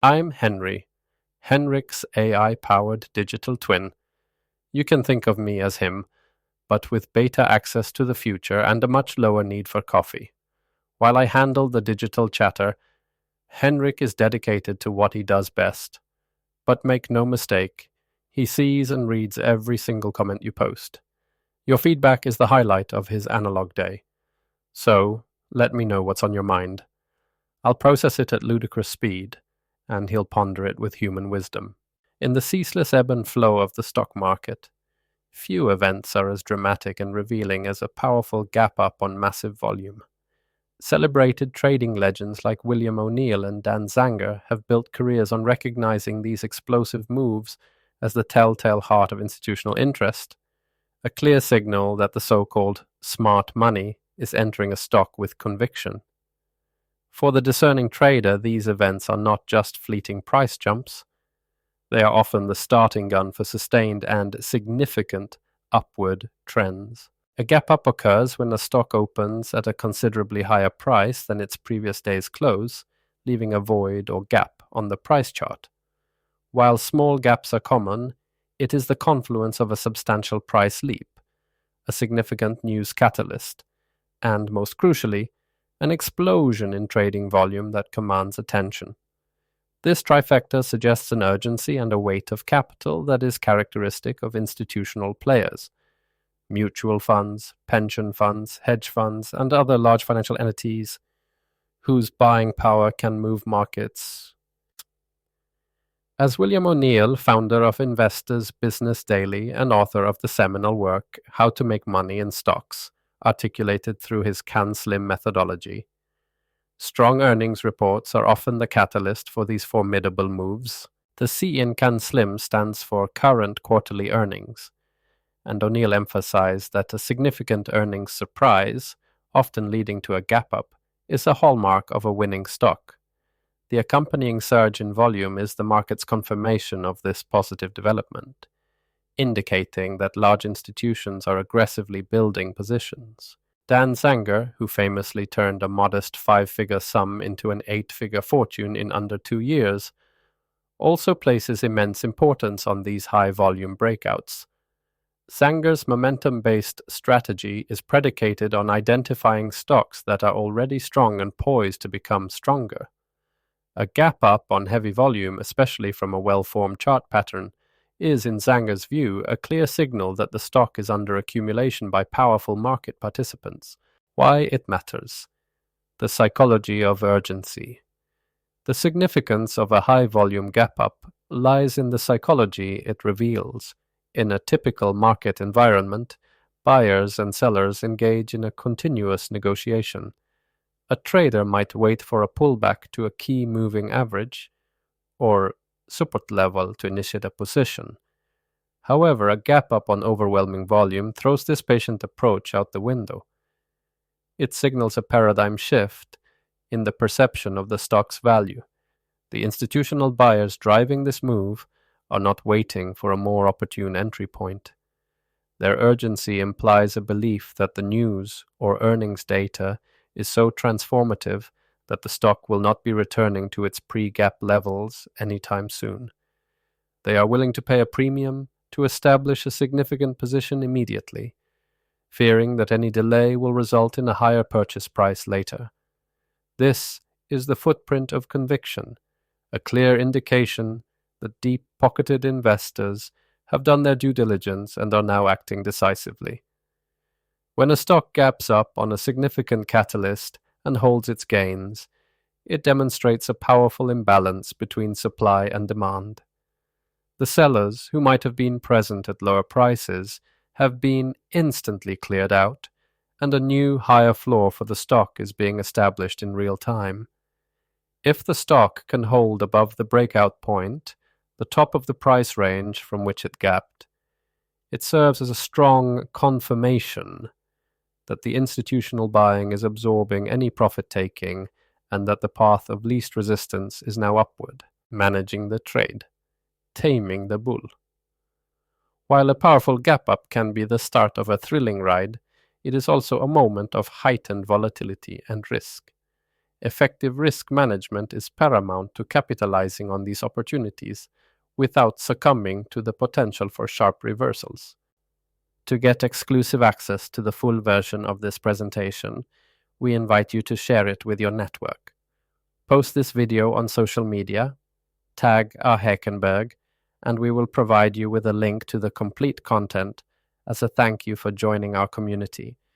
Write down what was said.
I'm Henry, Henrik's AI-powered digital twin. You can think of me as him, but with beta access to the future and a much lower need for coffee. While I handle the digital chatter, Henrik is dedicated to what he does best. But make no mistake, he sees and reads every single comment you post. Your feedback is the highlight of his analog day. So, let me know what's on your mind. I'll process it at ludicrous speed, and he'll ponder it with human wisdom. In the ceaseless ebb and flow of the stock market, few events are as dramatic and revealing as a powerful gap up on massive volume. Celebrated trading legends like William O'Neill and Dan Zanger have built careers on recognizing these explosive moves as the telltale heart of institutional interest, a clear signal that the so-called smart money is entering a stock with conviction. For the discerning trader, these events are not just fleeting price jumps. They are often the starting gun for sustained and significant upward trends. A gap up occurs when a stock opens at a considerably higher price than its previous day's close, leaving a void or gap on the price chart. While small gaps are common, it is the confluence of a substantial price leap, a significant news catalyst, and most crucially, an explosion in trading volume that commands attention. This trifecta suggests an urgency and a weight of capital that is characteristic of institutional players. Mutual funds, pension funds, hedge funds, and other large financial entities whose buying power can move markets. As William O'Neill, founder of Investors Business Daily and author of the seminal work How to Make Money in Stocks, articulated through his CAN-SLIM methodology, strong earnings reports are often the catalyst for these formidable moves. The C in CAN-SLIM stands for current quarterly earnings, and O'Neill emphasized that a significant earnings surprise, often leading to a gap up, is a hallmark of a winning stock. The accompanying surge in volume is the market's confirmation of this positive development, indicating that large institutions are aggressively building positions. Dan Zanger, who famously turned a modest 5-figure sum into an 8-figure fortune in under 2 years, also places immense importance on these high-volume breakouts. Zanger's momentum-based strategy is predicated on identifying stocks that are already strong and poised to become stronger. A gap up on heavy volume, especially from a well-formed chart pattern, is, in Zanger's view, a clear signal that the stock is under accumulation by powerful market participants. Why it matters. The psychology of urgency. The significance of a high-volume gap-up lies in the psychology it reveals. In a typical market environment, buyers and sellers engage in a continuous negotiation. A trader might wait for a pullback to a key moving average, or support level to initiate a position. However, a gap up on overwhelming volume throws this patient approach out the window. It signals a paradigm shift in the perception of the stock's value. The institutional buyers driving this move are not waiting for a more opportune entry point. Their urgency implies a belief that the news or earnings data is so transformative that the stock will not be returning to its pre-gap levels anytime soon. They are willing to pay a premium to establish a significant position immediately, fearing that any delay will result in a higher purchase price later. This is the footprint of conviction, a clear indication that deep-pocketed investors have done their due diligence and are now acting decisively. When a stock gaps up on a significant catalyst and holds its gains, it demonstrates a powerful imbalance between supply and demand. The sellers, who might have been present at lower prices, have been instantly cleared out, and a new, higher floor for the stock is being established in real time. If the stock can hold above the breakout point, the top of the price range from which it gapped, it serves as a strong confirmation that the institutional buying is absorbing any profit-taking and that the path of least resistance is now upward, managing the trade, taming the bull. While a powerful gap-up can be the start of a thrilling ride, it is also a moment of heightened volatility and risk. Effective risk management is paramount to capitalizing on these opportunities without succumbing to the potential for sharp reversals. To get exclusive access to the full version of this presentation, we invite you to share it with your network. Post this video on social media, tag Heckenberg, and we will provide you with a link to the complete content as a thank you for joining our community.